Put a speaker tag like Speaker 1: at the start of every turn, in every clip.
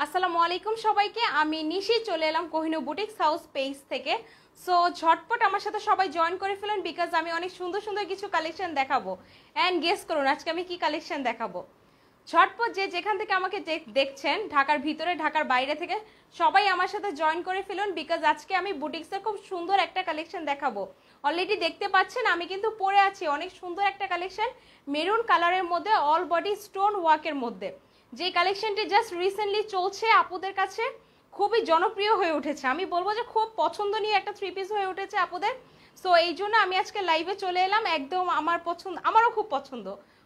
Speaker 1: আসসালামু আলাইকুম সবাইকে। আমি নিশি চলে এলাম কোহিনূর বুটিক্স হাউস পেজ থেকে। সো ঝটপট আমার সাথে সবাই জয়েন করে ফেলেন, বিকজ আমি অনেক সুন্দর সুন্দর কিছু কালেকশন দেখাবো। অ্যান্ড গেস করুন আজকে আমি কি কালেকশন দেখাবো। ঝটপট যে যেখান থেকে আমাকে দেখছেন, ঢাকার ভিতরে ঢাকার বাইরে থেকে, সবাই আমার সাথে জয়েন করে ফেলুন, বিকজ আজকে আমি বুটিক্সের খুব সুন্দর একটা কালেকশন দেখাবো। অলরেডি দেখতে পাচ্ছেন আমি কিন্তু পরে আছি অনেক সুন্দর একটা কালেকশন, মেরুন কালারের মধ্যে, অল বডি স্টোন ওয়ার্কের মধ্যে। যে কালেকশনটি জাস্ট রিসেন্টলি চলছে, আপুদের কাছে খুবই জনপ্রিয় হয়ে উঠেছে। আমি বলবো যে খুব পছন্দনীয় একটা থ্রি পিস হয়ে উঠেছে আপুদের। সো এই জন্য আমি আজকে লাইভে চলে এলাম, একদম আমার পছন্দ, আমারও খুব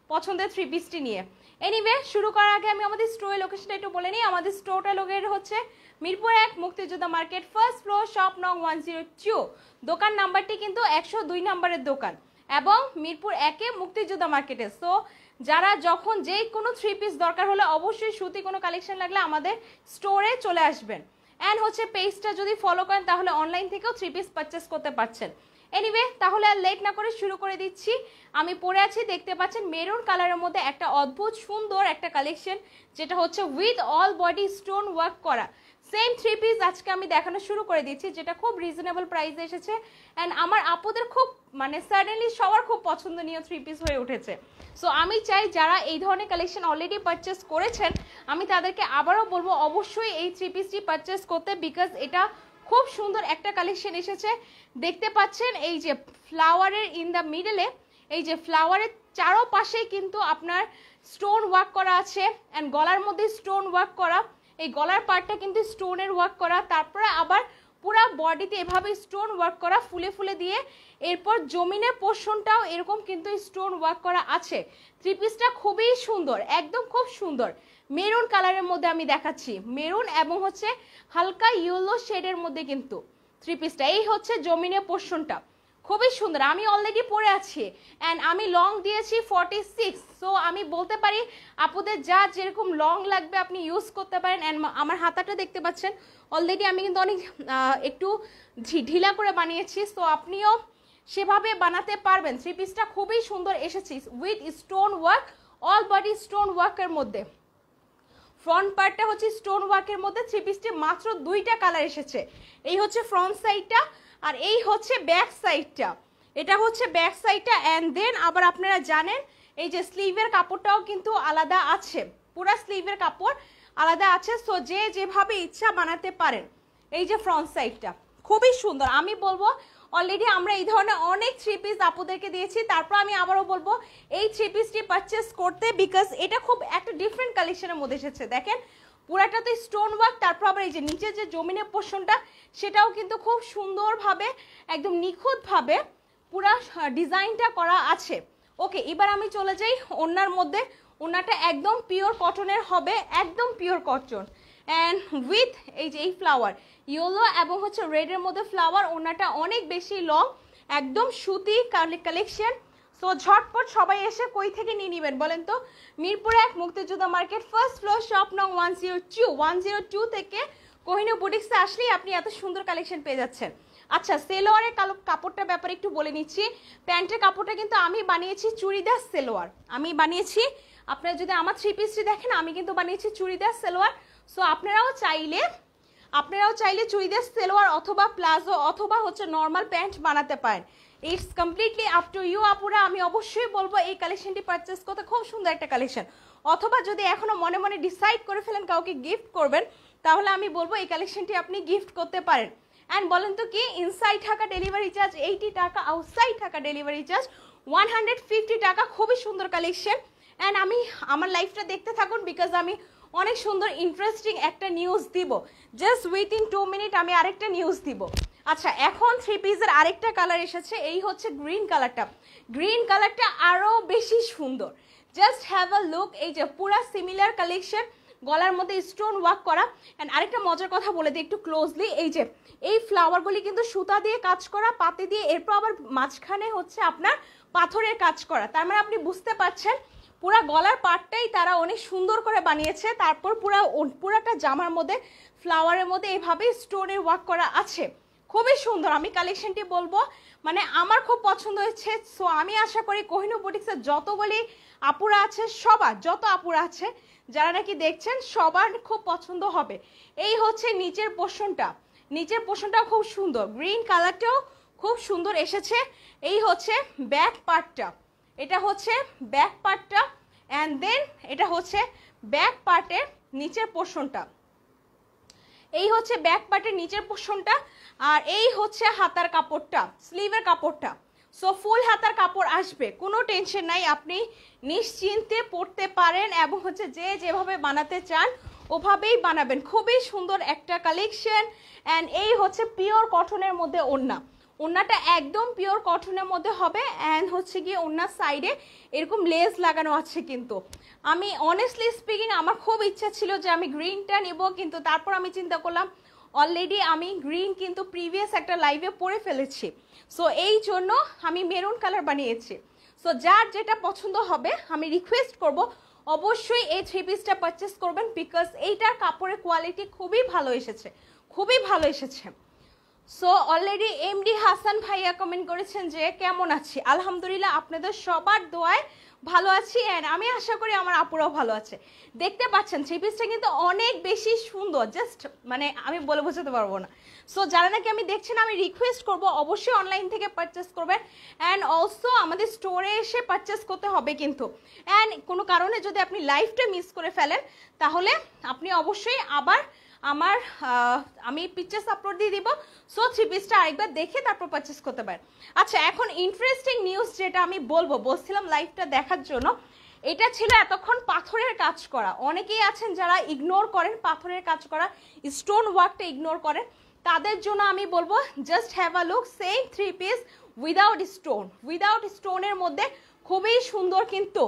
Speaker 1: পছন্দের থ্রি পিসটি নিয়ে। এনিওয়ে, শুরু করার আগে আমি আমাদের স্টোরের লোকেশনটা একটু বলে নিই। আমাদের স্টোরটা লোকেট হচ্ছে মিরপুর 1 মুক্তিযোদ্ধা মার্কেট, ফার্স্ট ফ্লোর, শপ নং 102। দোকান নাম্বারটি কিন্তু 102 নাম্বারের দোকান, এবং মিরপুর 1-এ মুক্তিযোদ্ধা মার্কেটে। সো যারা যখন যে কোনো থ্রি পিস দরকার হলে অবশ্যই সুতি কোনো কালেকশন লাগলে আমাদের স্টোরে চলে আসবেন। অ্যান্ড হচ্ছে পেজটা যদি ফলো করেন তাহলে অনলাইন থেকেও থ্রি পিস পারচেস করতে পারছেন। এনিওয়ে, তাহলে আর লেট না করে শুরু করে দিচ্ছি। আমি পরে আছি, দেখতে পাচ্ছেন মেরুন কালারের মধ্যে একটা অদ্ভুত সুন্দর একটা কালেকশন, যেটা হচ্ছে with all body stone work করা। সেম থ্রি পিস আজকে আমি দেখানো শুরু করে দিচ্ছি, যেটা খুব রিজনেবল প্রাইসে এসেছে। অ্যান্ড আমার আপুদের খুব সাডেনলি সবার খুব পছন্দনীয় থ্রি পিস হয়ে উঠেছে। সো আমি চাই যারা এই ধরনের কালেকশন অলরেডি পারচেস করেছেন, আমি তাদেরকে আবারও বলবো অবশ্যই এই থ্রি পিসটি পারচেস করতে, বিকজ এটা খুব সুন্দর একটা কালেকশন এসেছে। দেখতে পাচ্ছেন এই যে ফ্লাওয়ারের ইন দ্য মিডলে, এই যে ফ্লাওয়ারের চারোপাশেই কিন্তু আপনার স্টোন ওয়ার্ক করা আছে, অ্যান্ড গলার মধ্যে স্টোন ওয়ার্ক করা। এই গলার পার্টটা কিন্তু স্টোনের ওয়ার্ক করা, তারপরে আবার পুরা বডিতে এভাবে স্টোন ওয়ার্ক করা ফুলে ফুলে দিয়ে, এরপর জমিনের পোর্শনটাও এরকম কিন্তু স্টোন ওয়ার্ক করা আছে। থ্রি পিসটা খুবই সুন্দর, একদম খুব সুন্দর। মেরুন কালারের মধ্যে আমি দেখাচ্ছি, মেরুন এবং হচ্ছে হালকা ইয়েলো শেডের মধ্যে কিন্তু থ্রি পিসটা। এই হচ্ছে জমিনের পোর্শনটা, খুবই সুন্দর। আমি অলরেডি পরে আছি, অ্যান্ড আমি লং দিয়েছি 46। সো আমি বলতে পারি আপুদের যা যেরকম লং লাগবে আপনি ইউজ করতে পারেন। অ্যান্ড আমার হাতাটা দেখতে পাচ্ছেন অলরেডি আমি কিন্তু অনেক একটু ঢিলা করে বানিয়েছি, সো আপনিও সেভাবে বানাতে পারবেন। থ্রি পিসটা খুবই সুন্দর এসেছে with stone work, all body stone ওয়ার্কের মধ্যে। ফ্রন্ট পার্টটা হচ্ছে স্টোন ওয়ার্কের মধ্যে। থ্রি পিসটি মাত্র 2টা কালার এসেছে। এই হচ্ছে ফ্রন্ট সাইডটা, আর এই হচ্ছে ব্যাক সাইডটা। এটা হচ্ছে ব্যাক সাইডটা। অ্যান্ড দেন আবার আপনারা জানেন এই যে স্লিভের কাপড়টাও কিন্তু আলাদা আছে, পুরা স্লিভের কাপড় আলাদা আছে। সো যে যেভাবে ইচ্ছা বানাতে পারেন। এই যে ফ্রন্ট সাইডটা খুবই সুন্দর। আমি বলবো অলরেডি আমরা এই ধরনের অনেক থ্রি পিস আপুদেরকে দিয়েছি, তারপর আমি আবারও বলবো এই থ্রি পিসটি পারচেস করতে, বিকজ এটা খুব একটা ডিফারেন্ট কালেকশনের মধ্যে এসেছে। দেখেন পুরাটাতে স্টোন ওয়ার্ক, তারপর আবার এই যে নিচে যে জমিনের পোর্শনটা সেটাও কিন্তু খুব সুন্দরভাবে একদম নিখুঁতভাবে পুরা ডিজাইনটা করা আছে। ওকে, এবার আমি চলে যাই ওড়নার মধ্যে। ওড়নাটা একদম পিওর কটনের হবে, একদম পিওর কটন, অ্যান্ড উইথ এই যে এই ফ্লাওয়ার ইয়েলো এবং হচ্ছে রেডের মধ্যে ফ্লাওয়ার। ওড়নাটা অনেক বেশি লং, একদম সুতি কালেকশন। সো ঝটপট সবাই এসে কই থেকে নিয়ে নেবেন বলেন তো? মিরপুর 1 মুক্তিযোদ্ধা মার্কেট, ফার্স্ট ফ্লোর, শপ নং 102 থেকে কোহিনূর বুটিক্সে আসলেই আপনি এত সুন্দর কালেকশন পেয়ে যাচ্ছেন। আচ্ছা, সেলোয়ারের কাপড়টার ব্যাপারে একটু বলে নিচ্ছি। প্যান্টের কাপড়টা কিন্তু আমি বানিয়েছি চুড়িদার সেলোয়ার, আমি বানিয়েছি। আপনারা যদি আমার থ্রি পিসটি দেখেন, আমি কিন্তু বানিয়েছি চুড়িদার সেলোয়ার। সো আপনারাও চাইলে চুড়িদার সেলোয়ার অথবা প্লাজো অথবা হচ্ছে নর্মাল প্যান্ট বানাতে পারেন। It's completely up to you আপুরা। আমি অবশ্যই বলবো এই কালেকশনটি পারচেস করতে, খুব সুন্দর একটা কালেকশন। অথবা যদি এখনো মনে মনে ডিসাইড করে ফেলেন কাউকে গিফট করবেন, তাহলে আমি বলবো এই কালেকশনটি আপনি গিফট করতে পারেন। অ্যান্ড বলেন তো কি, ইনসাইড ঢাকা ডেলিভারি চার্জ 80 টাকা, আউটসাইড ঢাকা ডেলিভারি চার্জ 150 টাকা। খুবই সুন্দর কালেকশন। অ্যান্ড আমার লাইফটা দেখতে থাকুন, বিকজ আমি অনেক সুন্দর ইন্টারেস্টিং একটা নিউজ দিব। জাস্ট উইথিন 2 মিনিট আমি আরেকটা নিউজ দিব। আচ্ছা, এখন থ্রি পিসের আরেকটা কালার এসেছে, এই হচ্ছে গ্রিন কালারটা। গ্রিন কালারটা আরও বেশি সুন্দর, জাস্ট হ্যাভ আ লুক। এই যে পুরা সিমিলার কালেকশন, গলার মধ্যে স্টোন ওয়ার্ক করা। অ্যান্ড আরেকটা মজার কথা বলে দিই একটু ক্লোজলি, এই যে এই ফ্লাওয়ারগুলি কিন্তু সুতা দিয়ে কাজ করা, পাতি দিয়ে, এরপর আবার মাঝখানে হচ্ছে আপনার পাথরের কাজ করা। তার মানে আপনি বুঝতে পারছেন পুরা গলার পার্টটাই তারা অনেক সুন্দর করে বানিয়েছে। তারপর পুরাটা জামার মধ্যে ফ্লাওয়ারের মধ্যে এইভাবে স্টোনের ওয়ার্ক করা আছে। খুবই সুন্দর। আমি কালেকশনটি বলবো মানে আমার খুব পছন্দ হয়েছে। সো আমি আশা করি কোহিনূর বুটিক্সের যতগুলি আপুরা আছে, সবার যত আপুরা আছে যারা নাকি দেখছেন সবার খুব পছন্দ হবে। এই হচ্ছে নিচের পোর্শনটা, নিচের পোর্শনটা খুব সুন্দর, গ্রিন কালারটাও খুব সুন্দর এসেছে। এই হচ্ছে ব্যাক পার্টটা, এটা হচ্ছে ব্যাক পার্টটা, অ্যান্ড দেন এটা হচ্ছে ব্যাক পার্টের নিচের পোর্শনটা, এই হচ্ছে ব্যাক পার্টের নিচের পোর্শনটা। আর এই হচ্ছে হাতার কাপড়টা, স্লিভের কাপড়টা। সো ফুল হাতার কাপড় আসবে, কোনো টেনশন নাই, আপনি নিশ্চিন্তে পরতে পারেন এবং হচ্ছে যে যেভাবে বানাতে চান ওভাবেই বানাবেন। খুবই সুন্দর একটা কালেকশন। অ্যান্ড এই হচ্ছে পিওর কটনের মধ্যে ওড়না, ওড়নাটা একদম পিওর কটনের মধ্যে হবে। অ্যান্ড হচ্ছে গিয়ে ওড়নার সাইডে এরকম লেস লাগানো আছে। কিন্তু আমি অনেস্টলি স্পিকিং আমার খুব ইচ্ছা ছিল যে আমি গ্রিনটা নিব, কিন্তু তারপর আমি চিন্তা করলাম অলরেডি আমি গ্রিন কিন্তু প্রিভিয়াস একটা লাইভে পরে ফেলেছি। সো এই জন্য আমি মেরুন কালার বানিয়েছি। সো যার যেটা পছন্দ হবে আমি রিকোয়েস্ট করব অবশ্যই এই থ্রি পিসটা পারচেস করবেন, বিকজ এইটার কাপড়ের কোয়ালিটি খুবই ভালো এসেছে, খুবই ভালো এসেছে। সো অলরেডি এমডি হাসান ভাইয়া কমেন্ট করেছেন যে কেমন আছি। আলহামদুলিল্লাহ আপনাদের সবার দোয়ায় ভালো আছি, অ্যান্ড আমি আশা করি আমার আপুরাও ভালো আছে। দেখতে পাচ্ছেন থ্রি পিসটা কিন্তু অনেক বেশি সুন্দর, জাস্ট মানে আমি বলে বোঝাতে পারবো না। সো যারা নাকি আমি দেখছেন আমি রিকোয়েস্ট করব অবশ্যই অনলাইন থেকে পারচেস করবেন, অ্যান্ড অলসো আমাদের স্টোরে এসে পারচেস করতে হবে কিন্তু। অ্যান্ড কোনো কারণে যদি আপনি লাইভটা মিস করে ফেলেন তাহলে আপনি অবশ্যই আবার আমি পিকচার্স আপলোড দিয়ে দিব। সো থ্রি পিসটা আরেকবার দেখে তারপর পারচেস করতে পারেন। আচ্ছা, এখন ইন্টারেস্টিং নিউজ যেটা আমি বলছিলাম লাইভটা দেখার জন্য, এটা ছিল এতক্ষণ পাথরের কাজ করা। অনেকেই আছেন যারা ইগনোর করেন পাথরের কাজ করা, স্টোন ওয়ার্কটা ইগনোর করেন, তাদের জন্য আমি বলবো just have a look, same three piece without stone, without স্টোনের মধ্যে খুবই সুন্দর, কিন্তু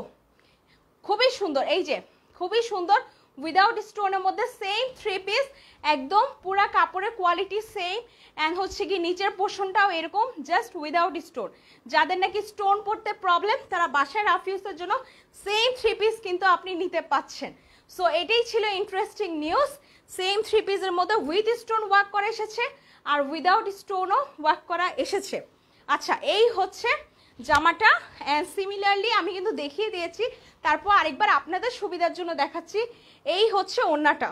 Speaker 1: খুবই সুন্দর, এই যে খুবই সুন্দর উইদাউট স্টোনের মধ্যে সেম থ্রি পিস, একদম পুরা কাপড়ের কোয়ালিটি সেম। অ্যান্ড হচ্ছে কি নিচের পোর্শনটাও এরকম জাস্ট উইদাউট স্টোন। যাদের নাকি স্টোন পড়তে প্রবলেম তারা বাসায় রাফ ইউজের জন্য সেম থ্রি পিস কিন্তু আপনি নিতে পাচ্ছেন। সো এটাই ছিল ইন্টারেস্টিং নিউজ, সেম থ্রি পিসের মধ্যে উইথ স্টোন ওয়ার্ক করা এসেছে আর উইদাউট স্টোনও ওয়ার্ক করা এসেছে। আচ্ছা, এই হচ্ছে জামাটা, অ্যান্ড সিমিলারলি আমি কিন্তু দেখিয়ে দিয়েছি, তারপর আরেকবার আপনাদের সুবিধার জন্য দেখাচ্ছি। এই হচ্ছে ওড়নাটা,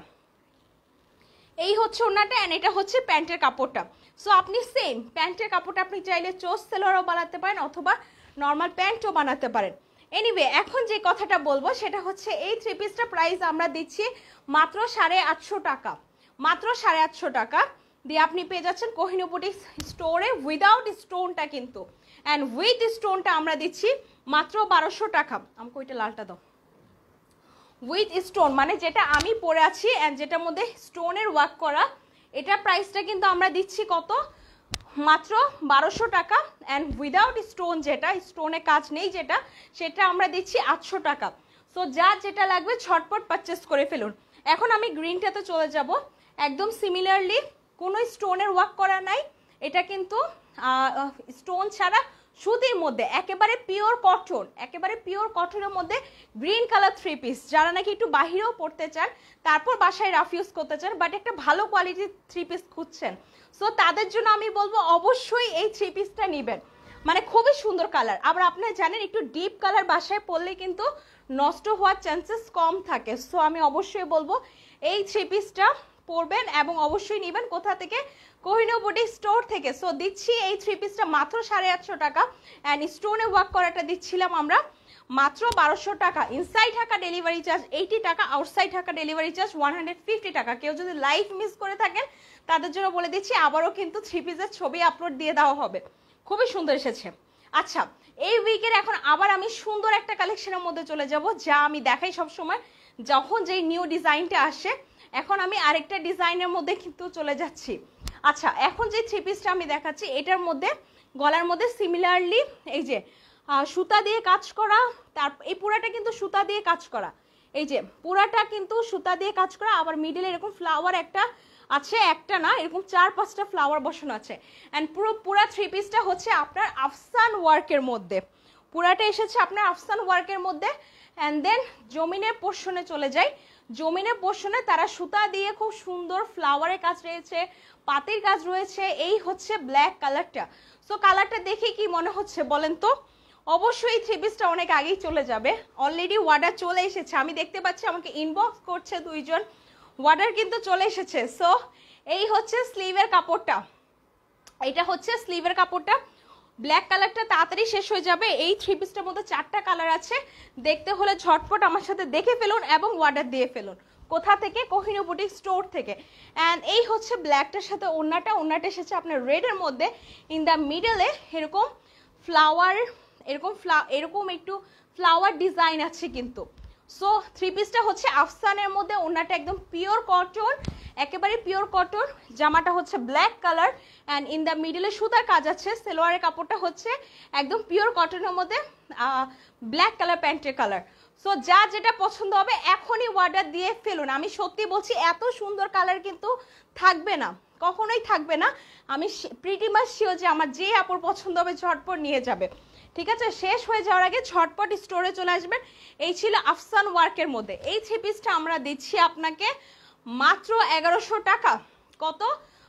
Speaker 1: এই হচ্ছে ওড়নাটা, অ্যান্ড এটা হচ্ছে প্যান্টের কাপড়টা। সো আপনি সেম প্যান্টের কাপড়টা আপনি চাইলে চোস সেলোয়ারও বানাতে পারেন অথবা নর্মাল প্যান্টও বানাতে পারেন। এনিওয়ে, এখন যে কথাটা বলবো সেটা হচ্ছে এই থ্রি পিসটা প্রাইস আমরা দিচ্ছি মাত্র 850 টাকা, মাত্র 850 টাকা দিয়ে আপনি পেয়ে যাচ্ছেন কোহিনূর বুটিক্স স্টোরে উইদাউট স্টোনটা কিন্তু। অ্যান্ড উইথ স্টোনটা আমরা দিচ্ছি মাত্র 1200 টাকা। আমাকে ওইটা লালটা দাও। উইথ স্টোন মানে যেটা আমি পরে আছি অ্যান্ড যেটার মধ্যে স্টোনের ওয়ার্ক করা, এটার প্রাইসটা কিন্তু আমরা দিচ্ছি কত, মাত্র 1200 টাকা। অ্যান্ড উইদাউট স্টোন যেটা স্টোনে কাজ নেই যেটা, সেটা আমরা দিচ্ছি 800 টাকা। সো যা যেটা লাগবে ঝটপট পারচেস করে ফেলুন। এখন আমি গ্রিনটাতে চলে যাব। একদম সিমিলারলি কোনো স্টোনের ওয়ার্ক করা নাই, এটা কিন্তু স্টোন ছাড়া সুতির মধ্যে একেবারে পিওর কটন, একেবারে পিওর কটনের মধ্যে গ্রিন কালার থ্রি পিস। যারা নাকি একটু বাহিরেও পড়তে চান তারপর বাসায় রাফ ইউজ করতে চান বাট একটা ভালো কোয়ালিটির থ্রি পিস খুঁজছেন, সো তাদের জন্য আমি বলবো অবশ্যই এই থ্রি পিসটা নেবেন। মানে খুবই সুন্দর কালার, আবার আপনারা জানেন একটু ডিপ কালার বাসায় পরলে কিন্তু নষ্ট হওয়ার চান্সেস কম থাকে। সো আমি অবশ্যই বলবো এই থ্রি পিসটা পরবেন এবং অবশ্যই নেবেন। কোথা থেকে? কোহিনূর বুটিক স্টোর থেকে। সো দিচ্ছি এই থ্রি পিসটা মাত্র 850 টাকা, অ্যান্ড স্টোনে ওয়ার্ক করাটা দিচ্ছিলাম আমরা মাত্র 1200 টাকা। ইনসাইড ঢাকা ডেলিভারি চার্জ 80 টাকা, আউটসাইড ঢাকা ডেলিভারি চার্জ 150 টাকা। কেউ যদি লাইভ মিস করে থাকেন তাদের জন্য বলে দিচ্ছি আবারও কিন্তু থ্রি পিসের ছবি আপলোড দিয়ে দেওয়া হবে। খুবই সুন্দর এসেছে। আচ্ছা, এই উইকের এখন আবার আমি সুন্দর একটা কালেকশনের মধ্যে চলে যাব, যা আমি দেখাই সবসময় যখন যেই নিউ ডিজাইনটা আসে। এখন আমি আরেকটা ডিজাইনের মধ্যে কিন্তু চলে যাচ্ছি। আচ্ছা, এখন যে থ্রি পিসটা আমি দেখাচ্ছি এটার মধ্যে গলার মধ্যে সিমিলারলি এই যে সুতা দিয়ে কাজ করা, তার এই পুরাটা কিন্তু সুতা দিয়ে কাজ করা, এই যে পুরাটা কিন্তু সুতা দিয়ে কাজ করা। আবার মিডিলে এরকম ফ্লাওয়ার একটা আছে, একটা না এরকম 4-5টা ফ্লাওয়ার বসানো আছে। অ্যান্ড পুরা থ্রি পিসটা হচ্ছে আপনার আফসান ওয়ার্কের মধ্যে, পুরাটা এসেছে আপনার আফসান ওয়ার্কের মধ্যে। অ্যান্ড দেন জমিনের পোর্শনে চলে যাই। জমিনের পোর্শনে তারা সুতা দিয়ে খুব সুন্দর ফ্লাওয়ারের কাজ রয়েছে, পাতির কাজ রয়েছে। এই হচ্ছে ব্ল্যাক কালারটা। সো কালারটা দেখে কি মনে হচ্ছে বলেন তো? অবশ্যই থ্রি পিসটা অনেক আগেই চলে যাবে। অলরেডি অর্ডার চলে এসেছে, আমি দেখতে পাচ্ছি আমাকে ইনবক্স করছে দুইজন, অর্ডার কিন্তু চলে এসেছে। সো এই হচ্ছে স্লিভের কাপড়টা, এটা হচ্ছে স্লিভের কাপড়টা। ব্ল্যাক কালারটা তাড়াতাড়ি শেষ হয়ে যাবে। এই থ্রি পিসটার মধ্যে 4টা কালার আছে, দেখতে হলে ঝটপট আমার সাথে দেখে ফেলুন এবং অর্ডার দিয়ে ফেলুন। কোথা থেকে? কোহিনূর বুটিক স্টোর থেকে। অ্যান্ড এই হচ্ছে ব্ল্যাকটার সাথে ওড়নাটা। ওড়নাটা এসেছে আপনার রেডের মধ্যে, ইন দ্য মিডলে এরকম ফ্লাওয়ার, এরকম একটু ফ্লাওয়ার ডিজাইন আছে কিন্তু। সো থ্রি পিসটা হচ্ছে আফসানের মধ্যে, ওড়নাটা একদম পিওর কটন, একেবারে পিওর কটন। জামাটা হচ্ছে black colour and in the মিডলে সুতার কাজ আছে। সেলোয়ারের কাপড়টা হচ্ছে একদম পিওর কটনের মধ্যে ব্ল্যাক কালার, প্যান্টের কালার। সো যা যেটা পছন্দ হবে এখনই অর্ডার দিয়ে ফেলুন। আমি সত্যি বলছি, এত সুন্দর কালার কিন্তু থাকবে না, কখনোই থাকবে না। আমি প্রিটি মাচ শিওর যে আমার যে আপুর পছন্দ হবে ঝটপট নিয়ে যাবে। ঠিক আছে, শেষ হয়ে যাওয়ার আগে ঝটপট স্টোরে চলে আসবেন। এই ছিল আফসান ওয়ার্কের মধ্যে। এই থ্রি পিসটা আমরা দিচ্ছি আপনাকে মাত্র 1100 টাকা। কত?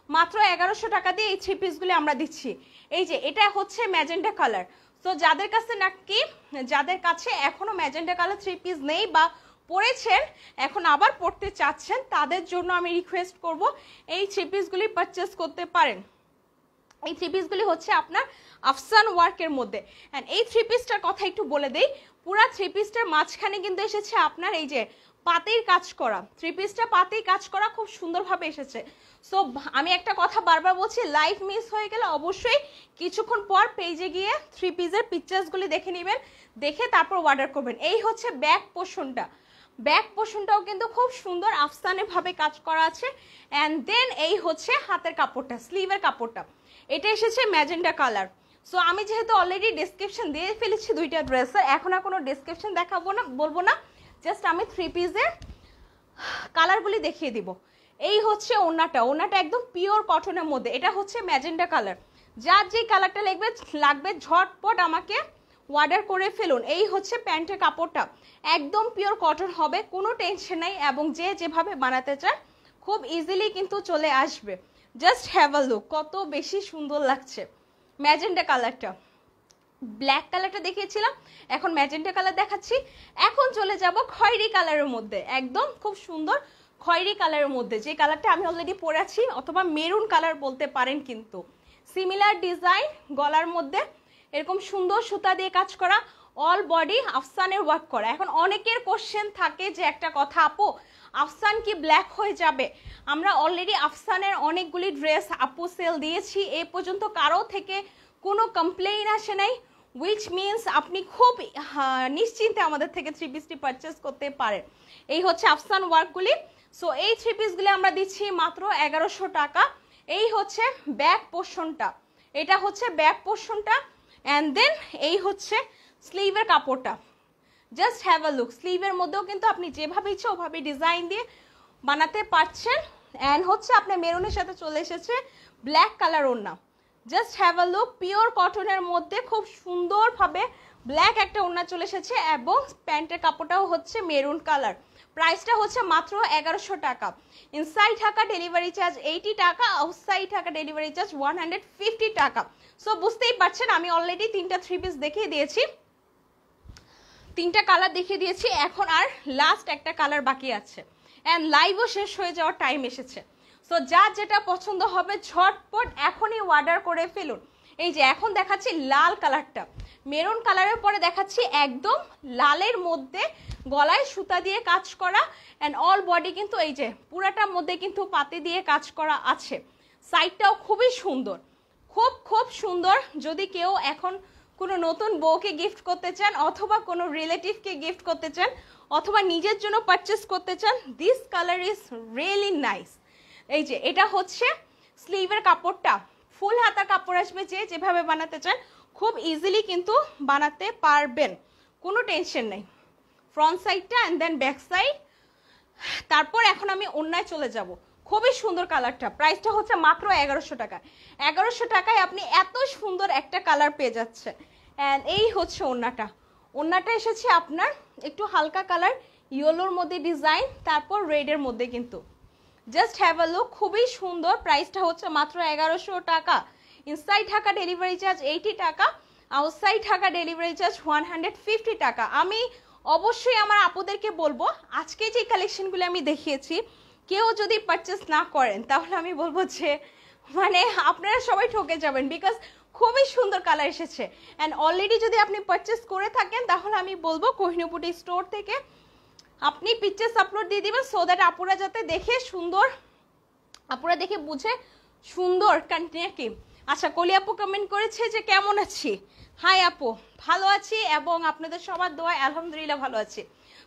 Speaker 1: মাত্র 1100 টাকা দিয়ে এই থ্রি পিসগুলি আমরা দিচ্ছি। এই যে এটা হচ্ছে ম্যাজেন্টা কালার। সো যাদের কাছে এখনো ম্যাজেন্টা কালার থ্রি পিস নেই বা পরেছেন, এখন আবার পড়তে চাচ্ছেন, তাদের জন্য আমি রিকোয়েস্ট করব এই থ্রি পিসগুলি পারচেস করতে পারেন। এই থ্রি পিসগুলি হচ্ছে আপনার আফসান ওয়ার্কের মধ্যে। অ্যান্ড এই থ্রি পিসটার কথা একটু বলে দেই, পুরা থ্রি পিসটার মাঝখানে কিন্তু এসেছে আপনার এই যে পাতির কাজ করা। থ্রি পিসটা পাতির কাজ করা খুব সুন্দরভাবে এসেছে। সো আমি একটা কথা বারবার বলছি, লাইভ মিস হয়ে গেলে অবশ্যই কিছুক্ষণ পর পেজে গিয়ে থ্রি পিসের পিকচার্সগুলি দেখে নেবেন, দেখে তারপর অর্ডার করবেন। এই হচ্ছে ব্যাক পোর্শনটা। ব্যাক পোর্শনটাও কিন্তু খুব সুন্দর আফসানে ভাবে কাজ করা আছে। অ্যান্ড দেন এই হচ্ছে হাতের কাপড়টা, স্লিভের কাপড়টা। এটা এসেছে ম্যাজেন্টা কালার। সো আমি যেহেতু অলরেডি ডেসক্রিপশন দিয়ে ফেলেছি দুইটা ড্রেসের, এখন আর কোনো ডেসক্রিপশন দেখাবো না, বলবো না, জাস্ট আমি থ্রি পিসের কালারগুলি দেখিয়ে দিব। এই হচ্ছে ওড়নাটা। ওড়নাটা একদম পিওর কটনের মধ্যে, এটা হচ্ছে ম্যাজেন্টা কালার। যার যে কালারটা লাগবে ঝটপট আমাকে অর্ডার করে ফেলুন। এই হচ্ছে প্যান্টের কাপড়টা, একদম পিওর কটন হবে, কোনো টেনশন নাই। এবং যে যেভাবে বানাতে চান খুব ইজিলি কিন্তু চলে আসবে। জাস্ট হ্যাভ আ লুক, কত বেশি সুন্দর লাগছে ম্যাজেন্টা কালারটা। ব্ল্যাক কালারটা দেখিয়েছিলাম, এখন ম্যাজেন্টা কালার দেখাচ্ছি। এখন চলে যাব খয়েরি কালারের মধ্যে, একদম খুব সুন্দর খয়েরি কালারের মধ্যে, যে কালারটা আমি অলরেডি পরেছি, অথবা মেরুন কালার বলতে পারেন। কিন্তু সিমিলার ডিজাইন, গলার মধ্যে এরকম সুন্দর সুতা দিয়ে কাজ করা, অল বডি আফসানের ওয়ার্ক করা। এখন অনেকের কোশ্চেন থাকে যে একটা কথা, আপু আফসান কি ব্ল্যাক হয়ে যাবে? আমরা অলরেডি আফসানের অনেকগুলি ড্রেস আপু সেল দিয়েছি, এ পর্যন্ত কারো থেকে কোনো কমপ্লেইন আসে নাই, উইচ মিনস আপনি খুব নিশ্চিন্তে আমাদের থেকে থ্রি পিসটি পারচেস করতে পারেন। এই হচ্ছে আফসান ওয়ার্কগুলি। সো এই থ্রি পিসগুলি আমরা দিচ্ছি মাত্র 1100 টাকা। এই হচ্ছে ব্যাক পোর্শনটা, এটা হচ্ছে ব্যাক পোর্শনটা। অ্যান্ড দেন এই হচ্ছে স্লিভের কাপড়টা। জাস্ট হ্যাভ আ লুক, স্লিভের মধ্যেও কিন্তু আপনি যেভাবে ইচ্ছে ওভাবে ডিজাইন দিয়ে বানাতে পারছেন। অ্যান্ড হচ্ছে আপনার মেরুনের সাথে চলে এসেছে ব্ল্যাক কালার ওড়না। Just have a look, pure কটনের মধ্যে খুব সুন্দরভাবে ব্ল্যাক একটা ওড়না চলে এসেছে, এবং প্যান্টের কাপড়টাও হচ্ছে মেরুন কালার। প্রাইসটা হচ্ছে মাত্র 1100 টাকা। ইনসাইড ঢাকা ডেলিভারি চার্জ 80 টাকা, আউটসাইড ঢাকা ডেলিভারি চার্জ 150 টাকা। সো বুঝতেই পারছেন, আমি অলরেডি 3টা থ্রি পিস দেখিয়ে দিয়েছি, 3টা কালার দেখিয়ে দিয়েছি, এখন আর লাস্ট একটা কালার বাকি আছে। অ্যান্ড লাইভও শেষ হয়ে যাওয়ার টাইম এসেছে। সো যার যেটা পছন্দ হবে ঝটপট এখনই অর্ডার করে ফেলুন। এই যে এখন দেখাচ্ছি লাল কালারটা, মেরুন কালারের পরে দেখাচ্ছি একদম লালের মধ্যে গলায় সুতা দিয়ে কাজ করা। অ্যান্ড অল বডি কিন্তু এই যে পুরাটার মধ্যে কিন্তু পাতি দিয়ে কাজ করা আছে। সাইডটাও খুবই সুন্দর, খুব খুব সুন্দর। যদি কেউ এখন কোনো নতুন বউকে গিফট করতে চান, অথবা কোনো রিলেটিভকে গিফট করতে চান, অথবা নিজের জন্য পারচেস করতে চান, this colour is really nice. এই যে এটা হচ্ছে স্লিভের কাপড়টা, ফুল হাতা কাপড় আসবে, যে যেভাবে বানাতে চান খুব ইজিলি কিন্তু বানাতে পারবেন, কোনো টেনশন নেই। ফ্রন্ট সাইডটা অ্যান্ড দেন ব্যাক সাইড। তারপর এখন আমি ওড়নায় চলে যাব। খুবই সুন্দর কালারটা, প্রাইসটা হচ্ছে মাত্র 1100 টাকা। 1100 টাকায় আপনি এত সুন্দর একটা কালার পেয়ে যাচ্ছেন, অ্যান্ড এই হচ্ছে ওড়নাটা। ওড়নাটা এসেছে আপনার একটু হালকা কালার, ইয়েলোর মধ্যে ডিজাইন, তারপর রেডের মধ্যে কিন্তু। জাস্ট হ্যাভ আ লুক, খুবই সুন্দর। প্রাইসটা হচ্ছে মাত্র 1100 টাকা। ইনসাইড ঢাকা ডেলিভারি চার্জ 80 টাকা, আউটসাইড ঢাকা ডেলিভারি চার্জ 150 টাকা। আমি অবশ্যই আমার আপুদেরকে বলবো, আজকে যে কালেকশনগুলো আমি দেখিয়েছি কেউ যদি পারচেস না করেন তাহলে আমি বলবো যে মানে আপনারা সবাই ঠকে যাবেন, বিকজ খুবই সুন্দর কালার এসেছে। অ্যান্ড অলরেডি যদি আপনি পারচেস করে থাকেন তাহলে আমি বলবো কোহিনূর বুটিক স্টোর থেকে আপনি পিকচার্স আপলোড দিয়ে দিবেন, সো দ্যাট আপুরা যাতে দেখে সুন্দর, আপুরা দেখে বুঝে সুন্দর কন্টেন্ট কি। আচ্ছা, কলি আপু কমেন্ট করেছে যে কেমন আছি। হাই আপু, ভালো আছি এবং আপনাদের সবার দোয়ায় আলহামদুলিল্লাহ ভালো আছি।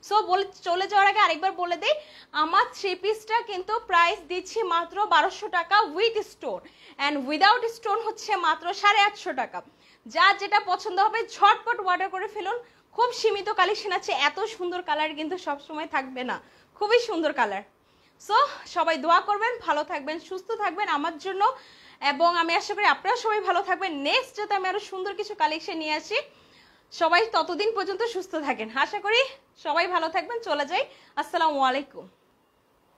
Speaker 1: সো চলে যাওয়ার আগে আরেকবার বলে দিই, আমার 3 পিসটা কিন্তু প্রাইস দিচ্ছি মাত্র 1200 টাকা with stone, and without stone হচ্ছে মাত্র 850 টাকা। যার যেটা পছন্দ হবে ঝটপট অর্ডার করে ফেলুন। খুব সীমিত কালেকশন আছে, এত সুন্দর কালার কিন্তু সবসময় থাকবে না, খুবই সুন্দর কালার। সো সবাই দোয়া করবেন, ভালো থাকবেন, সুস্থ থাকবেন আমার জন্য, এবং আমি আশা করি আপনারা সবাই ভালো থাকবেন। নেক্সট যাতে আমি আরো সুন্দর কিছু কালেকশন নিয়ে আসি, সবাই ততদিন পর্যন্ত সুস্থ থাকেন। আশা করি সবাই ভালো থাকবেন। চলে যাই, আসসালামু আলাইকুম।